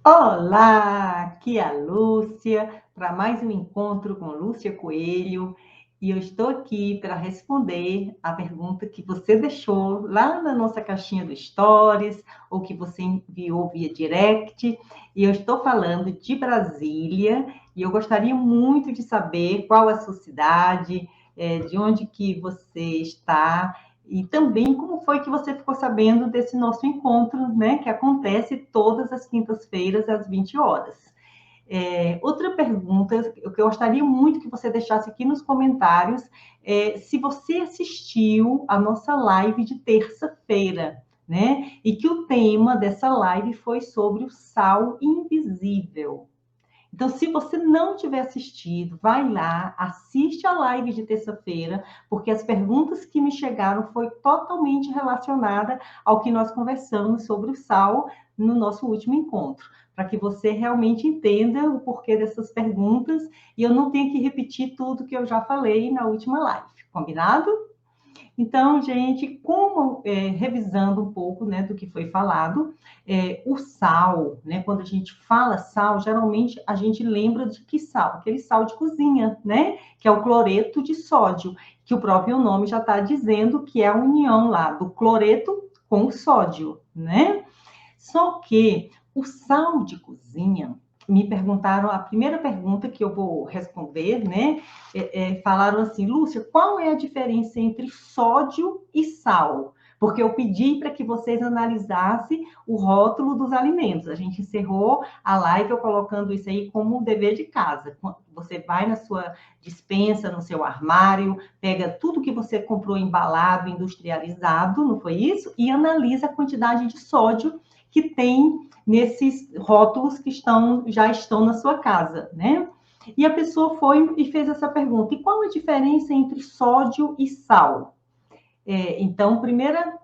Olá, aqui é a Lúcia, para mais um encontro com Lúcia Coelho, e eu estou aqui para responder a pergunta que você deixou lá na nossa caixinha do Stories, ou que você enviou via direct, e eu estou falando de Brasília, e eu gostaria muito de saber qual é a sua cidade, de onde que você está, e também como foi que você ficou sabendo desse nosso encontro, né, que acontece todas as quintas-feiras às 20 horas. Outra pergunta que eu gostaria muito que você deixasse aqui nos comentários é se você assistiu a nossa live de terça-feira, né? E que o tema dessa live foi sobre o sal invisível. Então, se você não tiver assistido, vai lá, assiste a live de terça-feira, porque as perguntas que me chegaram foi totalmente relacionada ao que nós conversamos sobre o sal no nosso último encontro, para que você realmente entenda o porquê dessas perguntas e eu não tenha que repetir tudo que eu já falei na última live. Combinado? Então, gente, revisando um pouco, né, do que foi falado, o sal, né, quando a gente fala sal, geralmente a gente lembra de que sal? Aquele sal de cozinha, né, que é o cloreto de sódio, que o próprio nome já está dizendo que é a união lá do cloreto com o sódio, né? Só que o sal de cozinha, me perguntaram, a primeira pergunta que eu vou responder, né? Falaram assim, Lúcia, qual é a diferença entre sódio e sal? Porque eu pedi para que vocês analisassem o rótulo dos alimentos. A gente encerrou a live eu colocando isso aí como um dever de casa. Você vai na sua despensa, no seu armário, pega tudo que você comprou embalado, industrializado, não foi isso? E analisa a quantidade de sódio que tem nesses rótulos que já estão na sua casa, né? E a pessoa foi e fez essa pergunta: e qual a diferença entre sódio e sal? Então, primeira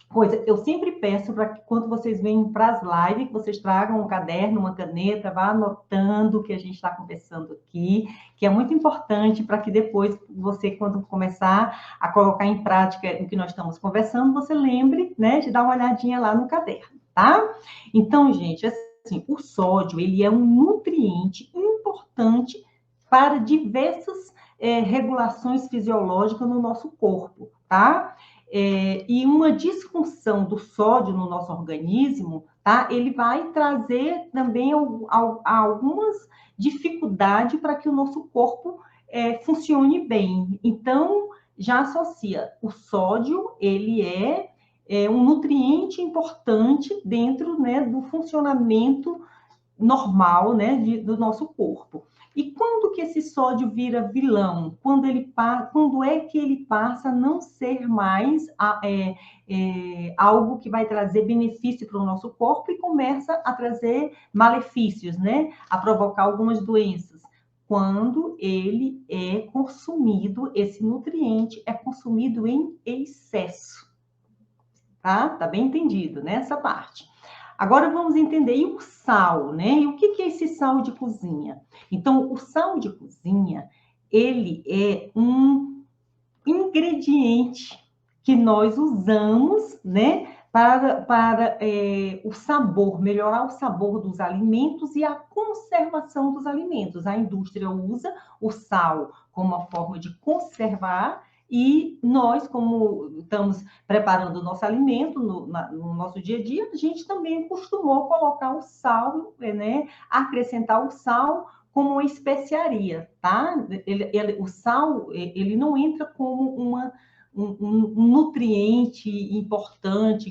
coisa, eu sempre peço para que quando vocês vêm para as lives, que vocês tragam um caderno, uma caneta, vá anotando o que a gente está conversando aqui, que é muito importante para que depois você, quando começar a colocar em prática o que nós estamos conversando, você lembre, né, de dar uma olhadinha lá no caderno, tá? Então, gente, assim, o sódio, ele é um nutriente importante para diversas regulações fisiológicas no nosso corpo, tá? E uma disfunção do sódio no nosso organismo, tá? Ele vai trazer também algumas dificuldades para que o nosso corpo funcione bem. Então, já associa o sódio, ele é um nutriente importante dentro, né, do funcionamento normal, né, do nosso corpo. E quando que esse sódio vira vilão? Quando é que ele passa a não ser mais algo que vai trazer benefício para o nosso corpo e começa a trazer malefícios, né? A provocar algumas doenças. Quando ele é consumido, esse nutriente é consumido em excesso, tá? Tá bem entendido, né? Essa parte. Agora vamos entender e o sal, né? E o que é esse sal de cozinha? Então, o sal de cozinha, ele é um ingrediente que nós usamos, né? Para o sabor, melhorar o sabor dos alimentos e a conservação dos alimentos. A indústria usa o sal como uma forma de conservar e nós, como estamos preparando o nosso alimento no nosso dia a dia, a gente também costumou colocar o sal, né? Acrescentar o sal como uma especiaria, tá? O sal, ele não entra como um nutriente importante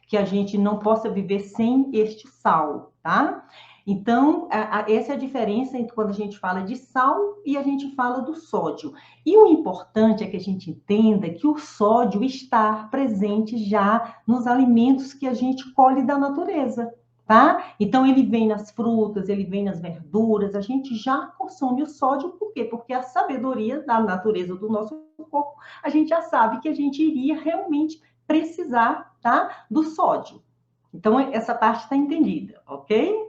que a gente não possa viver sem este sal, tá? Então, essa é a diferença entre quando a gente fala de sal e a gente fala do sódio. E o importante é que a gente entenda que o sódio está presente já nos alimentos que a gente colhe da natureza, tá? Então, ele vem nas frutas, ele vem nas verduras, a gente já consome o sódio, por quê? Porque a sabedoria da natureza do nosso corpo, a gente já sabe que a gente iria realmente precisar, tá? Do sódio. Então, essa parte está entendida, ok?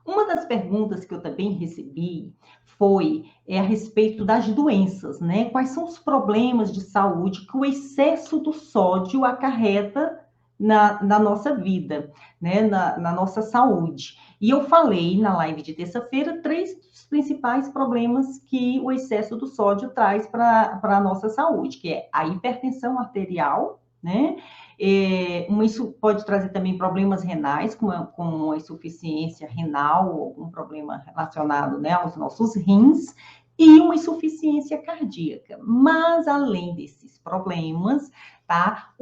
Uma das perguntas que eu também recebi foi a respeito das doenças, né? Quais são os problemas de saúde que o excesso do sódio acarreta, na nossa vida, né? Na nossa saúde. E eu falei na live de terça-feira 3 dos principais problemas que o excesso do sódio traz para a nossa saúde, que é a hipertensão arterial, né? Isso pode trazer também problemas renais, como a insuficiência renal, ou algum problema relacionado, né, aos nossos rins, e uma insuficiência cardíaca. Mas, além desses problemas, tá?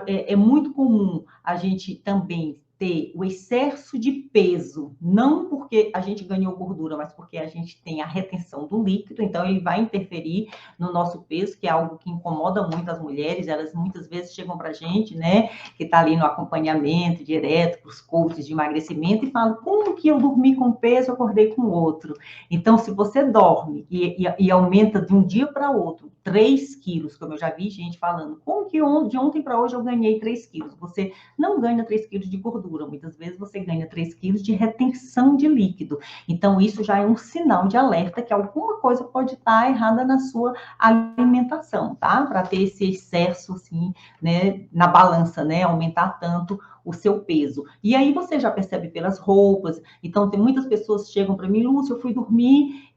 É muito comum a gente também ter o excesso de peso, não porque a gente ganhou gordura, mas porque a gente tem a retenção do líquido, então ele vai interferir no nosso peso, que é algo que incomoda muito as mulheres, elas muitas vezes chegam para a gente, né, que está ali no acompanhamento direto, para os coaches de emagrecimento, e falam, como que eu dormi com um peso, eu acordei com outro? Então, se você dorme e aumenta de um dia para outro 3 quilos, como eu já vi gente falando, como que de ontem para hoje eu ganhei 3 quilos? Você não ganha 3 quilos de gordura, muitas vezes você ganha 3 quilos de retenção de líquido. Então, isso já é um sinal de alerta que alguma coisa pode estar errada na sua alimentação, tá? Para ter esse excesso, assim, né, na balança, né, aumentar tanto o seu peso. E aí você já percebe pelas roupas. Então, tem muitas pessoas que chegam para mim, Lúcia, eu fui dormir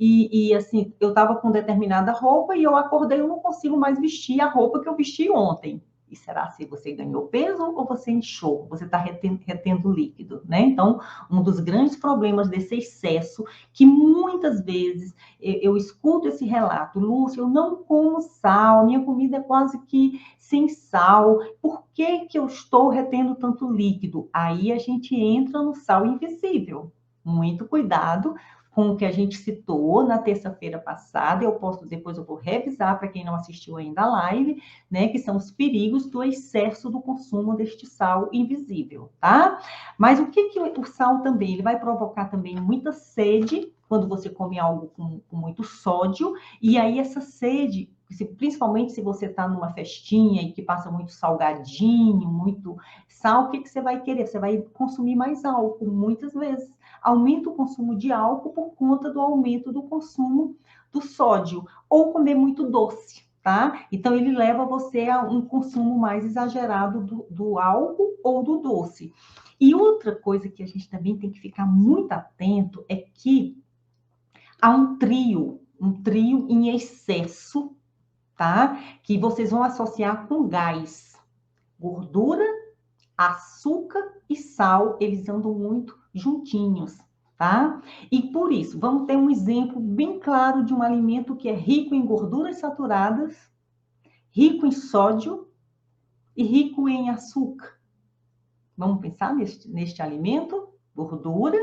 assim, eu estava com determinada roupa e eu acordei, eu não consigo mais vestir a roupa que eu vesti ontem. E será se você ganhou peso ou você inchou? Você está retendo líquido, né? Então, um dos grandes problemas desse excesso, que muitas vezes eu escuto esse relato, Lúcia, eu não como sal, minha comida é quase que sem sal, por que que eu estou retendo tanto líquido? Aí a gente entra no sal invisível. Muito cuidado com o que a gente citou na terça-feira passada. Depois eu vou revisar para quem não assistiu ainda a live, né? Que são os perigos do excesso do consumo deste sal invisível, tá? Mas o que o sal também? Ele vai provocar também muita sede quando você come algo com muito sódio, e aí essa sede, principalmente se você está numa festinha e que passa muito salgadinho, muito sal, o que você vai querer? Você vai consumir mais álcool, muitas vezes. Aumenta o consumo de álcool por conta do aumento do consumo do sódio, ou comer muito doce, tá? Então, ele leva você a um consumo mais exagerado do álcool ou do doce. E outra coisa que a gente também tem que ficar muito atento é que há um trio em excesso, tá? Que vocês vão associar com gás. Gordura, açúcar e sal, eles andam muito juntinhos, tá? E por isso, vamos ter um exemplo bem claro de um alimento que é rico em gorduras saturadas, rico em sódio e rico em açúcar. Vamos pensar neste alimento? Gordura,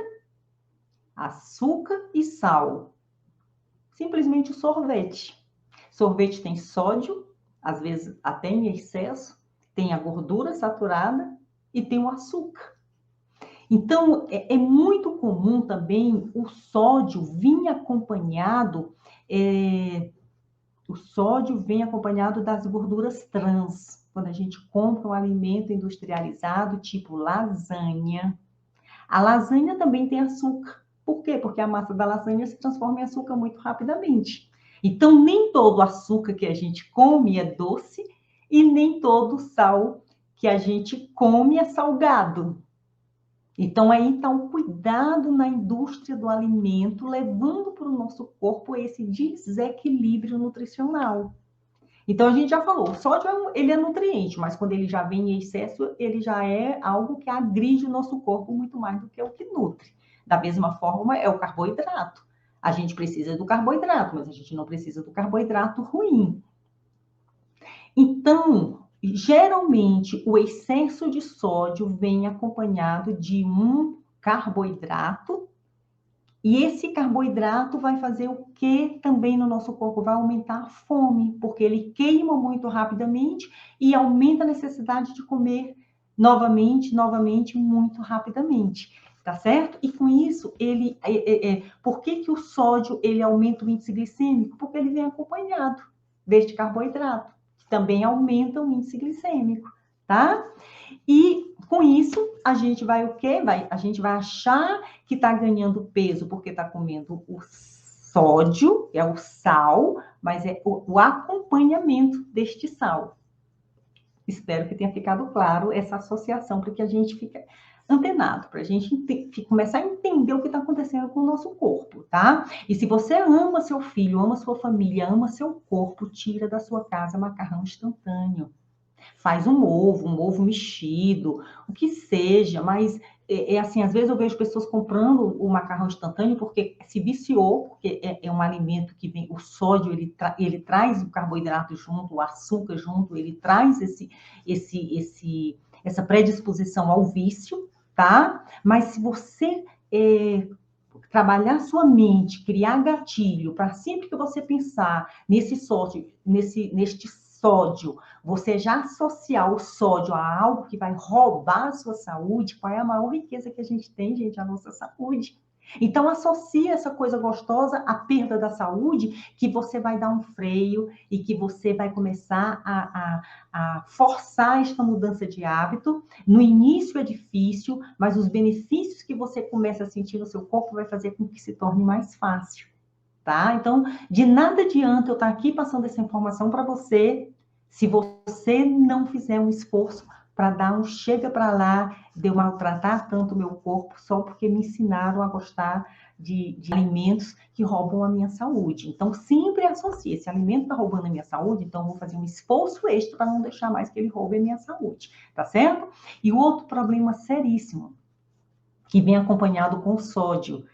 açúcar e sal. Simplesmente o sorvete. Sorvete tem sódio, às vezes até em excesso, tem a gordura saturada e tem o açúcar. Então, é muito comum também o sódio vir acompanhado, o sódio vem acompanhado das gorduras trans. Quando a gente compra um alimento industrializado, tipo lasanha. A lasanha também tem açúcar. Por quê? Porque a massa da lasanha se transforma em açúcar muito rapidamente. Então, nem todo açúcar que a gente come é doce e nem todo sal que a gente come é salgado. Então, aí está o cuidado na indústria do alimento, levando para o nosso corpo esse desequilíbrio nutricional. Então, a gente já falou, o sódio ele é nutriente, mas quando ele já vem em excesso, ele já é algo que agride o nosso corpo muito mais do que o que nutre. Da mesma forma, é o carboidrato. A gente precisa do carboidrato, mas a gente não precisa do carboidrato ruim. Então, geralmente, o excesso de sódio vem acompanhado de um carboidrato, e esse carboidrato vai fazer o que também no nosso corpo? Vai aumentar a fome, porque ele queima muito rapidamente e aumenta a necessidade de comer novamente, muito rapidamente, tá certo? E com isso, por que o sódio ele aumenta o índice glicêmico? Porque ele vem acompanhado deste carboidrato, que também aumenta o índice glicêmico, tá? E com isso, a gente vai o quê? A gente vai achar que está ganhando peso porque está comendo o sódio, que é o sal, mas é o acompanhamento deste sal. Espero que tenha ficado claro essa associação, para que a gente fique antenado, para a gente começar a entender o que está acontecendo com o nosso corpo, tá? E se você ama seu filho, ama sua família, ama seu corpo, tira da sua casa macarrão instantâneo. Faz um ovo mexido, o que seja, mas assim, às vezes eu vejo pessoas comprando o macarrão instantâneo porque se viciou, porque é um alimento que vem, o sódio, ele traz o carboidrato junto, o açúcar junto, ele traz essa predisposição ao vício, tá? Mas se você trabalhar sua mente, criar gatilho, para sempre que você pensar neste sódio, você já associar o sódio a algo que vai roubar a sua saúde, qual é a maior riqueza que a gente tem, gente? A nossa saúde. Então, associa essa coisa gostosa à perda da saúde, que você vai dar um freio e que você vai começar a forçar esta mudança de hábito. No início é difícil, mas os benefícios que você começa a sentir no seu corpo vai fazer com que se torne mais fácil, tá? Então, de nada adianta eu estar aqui passando essa informação para você, se você não fizer um esforço para dar um chega para lá, de eu maltratar tanto o meu corpo, só porque me ensinaram a gostar de alimentos que roubam a minha saúde. Então, sempre associe, esse alimento está roubando a minha saúde, então eu vou fazer um esforço extra para não deixar mais que ele roube a minha saúde, tá certo? E o outro problema seríssimo, que vem acompanhado com o sódio,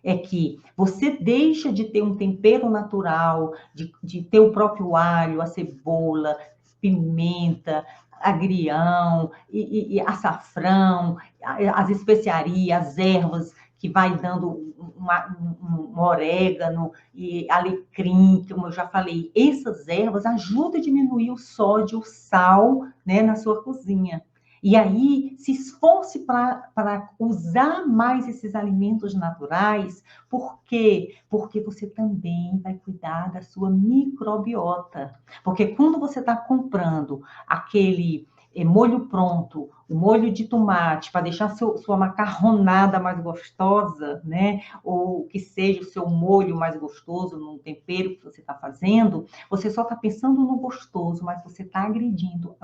é que você deixa de ter um tempero natural, de ter o próprio alho, a cebola, pimenta, agrião, e açafrão, as especiarias, as ervas, que vai dando um orégano e alecrim, como eu já falei. Essas ervas ajudam a diminuir o sódio, o sal, né, na sua cozinha. E aí, se esforce para usar mais esses alimentos naturais. Por quê? Porque você também vai cuidar da sua microbiota. Porque quando você está comprando aquele molho pronto, o molho de tomate, para deixar sua macarronada mais gostosa, né? Ou que seja o seu molho mais gostoso, no tempero que você está fazendo, você só está pensando no gostoso, mas você está agredindo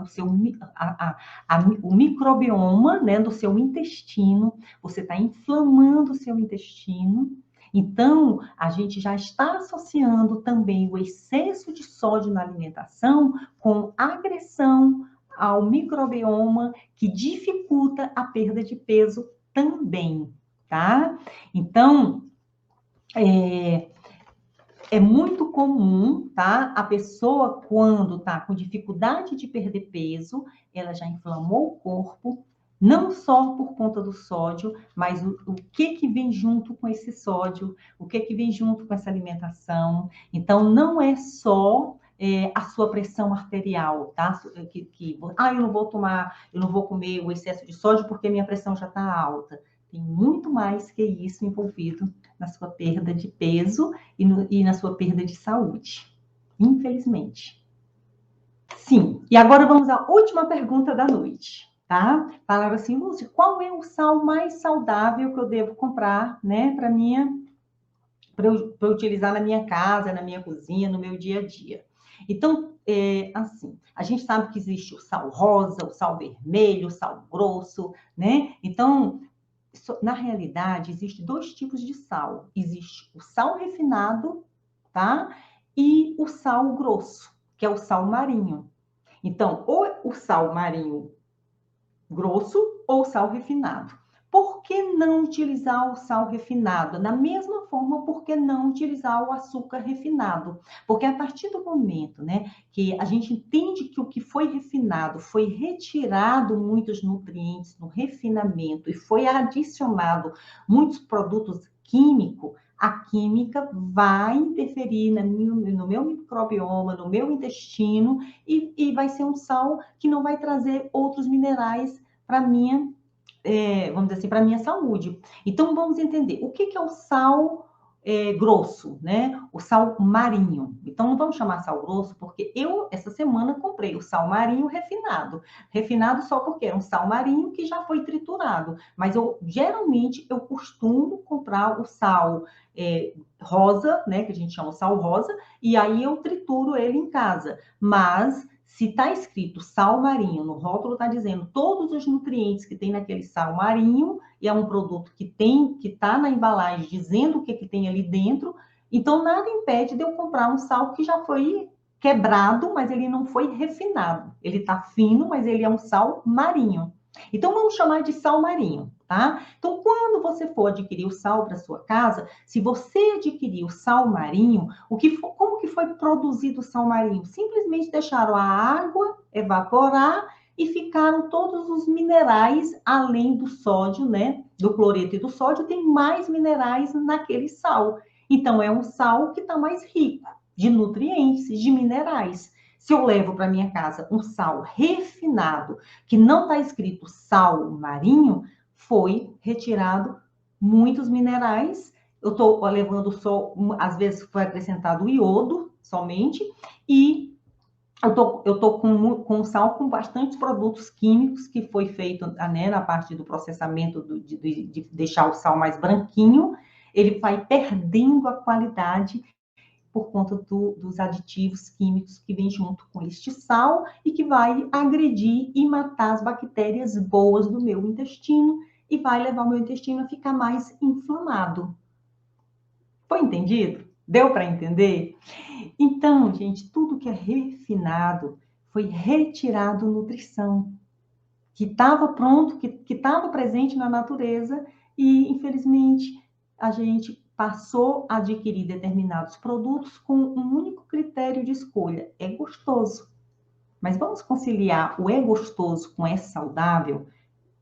o microbioma, né, do seu intestino, você está inflamando o seu intestino. Então, a gente já está associando também o excesso de sódio na alimentação com agressão ao microbioma, que dificulta a perda de peso também, tá? Então, é muito comum, tá? A pessoa, quando está com dificuldade de perder peso, ela já inflamou o corpo, não só por conta do sódio, mas o que vem junto com esse sódio, o que vem junto com essa alimentação. Então, não é só a sua pressão arterial, tá? Eu não vou comer o excesso de sódio porque minha pressão já está alta. Tem muito mais que isso envolvido na sua perda de peso e na sua perda de saúde, infelizmente. Sim, e agora vamos à última pergunta da noite, tá? Falaram assim, Lúcia, qual é o sal mais saudável que eu devo comprar, né, para eu utilizar na minha casa, na minha cozinha, no meu dia a dia? Então, assim, a gente sabe que existe o sal rosa, o sal vermelho, o sal grosso, né? Então, na realidade, existem dois tipos de sal. Existe o sal refinado, tá? E o sal grosso, que é o sal marinho. Então, ou o sal marinho grosso ou sal refinado. Por que não utilizar o sal refinado? Da mesma forma, por que não utilizar o açúcar refinado? Porque a partir do momento, né, que a gente entende que o que foi refinado foi retirado muitos nutrientes no refinamento e foi adicionado muitos produtos químicos, a química vai interferir no meu microbioma, no meu intestino, e vai ser um sal que não vai trazer outros minerais para minha, vamos dizer assim, para minha saúde. Então, vamos entender o que é o sal grosso, né? O sal marinho. Então, não vamos chamar sal grosso, porque eu, essa semana, comprei o sal marinho refinado. Refinado só porque é um sal marinho que já foi triturado. Mas, geralmente, eu costumo comprar o sal rosa, né? Que a gente chama sal rosa, e aí eu trituro ele em casa. Mas Se está escrito sal marinho, no rótulo está dizendo todos os nutrientes que tem naquele sal marinho, e é um produto que está na embalagem dizendo o que tem ali dentro, então nada impede de eu comprar um sal que já foi quebrado, mas ele não foi refinado. Ele está fino, mas ele é um sal marinho. Então, vamos chamar de sal marinho, tá? Então, quando você for adquirir o sal para sua casa, se você adquirir o sal marinho, como que foi produzido o sal marinho? Simplesmente deixaram a água evaporar e ficaram todos os minerais, além do sódio, né? Do cloreto e do sódio, tem mais minerais naquele sal. Então, é um sal que está mais rico de nutrientes, de minerais. Se eu levo para minha casa um sal refinado, que não está escrito sal marinho, foi retirado muitos minerais. Eu estou levando só, às vezes foi acrescentado iodo somente, e eu tô com sal com bastantes produtos químicos que foi feito, né, na parte do processamento de deixar o sal mais branquinho, ele vai perdendo a qualidade por conta dos aditivos químicos que vem junto com este sal e que vai agredir e matar as bactérias boas do meu intestino e vai levar o meu intestino a ficar mais inflamado. Foi entendido? Deu para entender? Então, gente, tudo que é refinado foi retirado nutrição, que estava pronto, que estava presente na natureza e, infelizmente, a gente passou a adquirir determinados produtos com um único critério de escolha: é gostoso. Mas vamos conciliar o é gostoso com é saudável,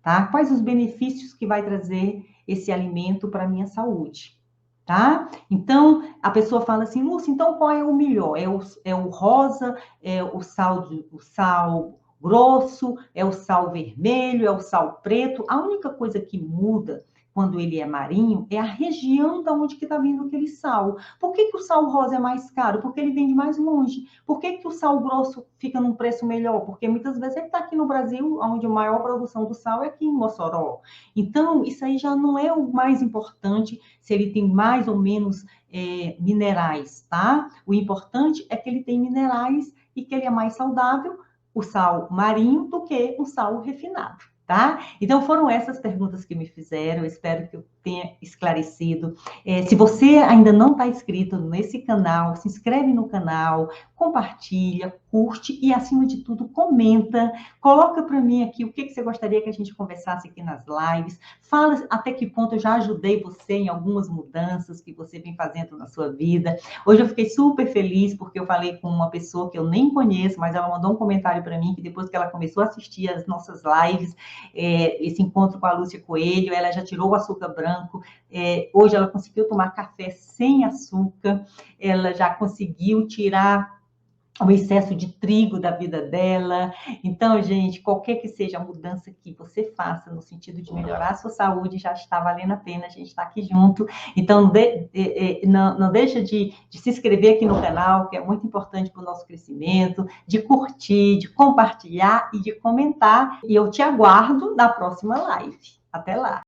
tá? Quais os benefícios que vai trazer esse alimento para a minha saúde, tá? Então, a pessoa fala assim, Lúcia, então qual é o melhor? É o rosa, é o sal grosso, é o sal vermelho, é o sal preto? A única coisa que muda quando ele é marinho é a região da onde que está vindo aquele sal. Por que que o sal rosa é mais caro? Porque ele vem de mais longe. Por que que o sal grosso fica num preço melhor? Porque muitas vezes ele está aqui no Brasil, onde a maior produção do sal é aqui em Mossoró. Então, isso aí já não é o mais importante, se ele tem mais ou menos minerais, tá? O importante é que ele tem minerais e que ele é mais saudável, o sal marinho, do que o sal refinado, tá? Então, foram essas perguntas que me fizeram, eu espero que eu tenha esclarecido. Se você ainda não está inscrito nesse canal, se inscreve no canal, compartilha, curte e, acima de tudo, comenta. Coloca para mim aqui o que você gostaria que a gente conversasse aqui nas lives. Fala até que ponto eu já ajudei você em algumas mudanças que você vem fazendo na sua vida. Hoje eu fiquei super feliz porque eu falei com uma pessoa que eu nem conheço, mas ela mandou um comentário para mim que depois que ela começou a assistir as nossas lives, esse encontro com a Lúcia Coelho, ela já tirou o açúcar branco. Hoje ela conseguiu tomar café sem açúcar, ela já conseguiu tirar o excesso de trigo da vida dela. Então, gente, qualquer que seja a mudança que você faça no sentido de melhorar a sua saúde, já está valendo a pena a gente estar aqui junto. Então, não deixa de se inscrever aqui no canal, que é muito importante para o nosso crescimento, de curtir, de compartilhar e de comentar. E eu te aguardo na próxima live. Até lá!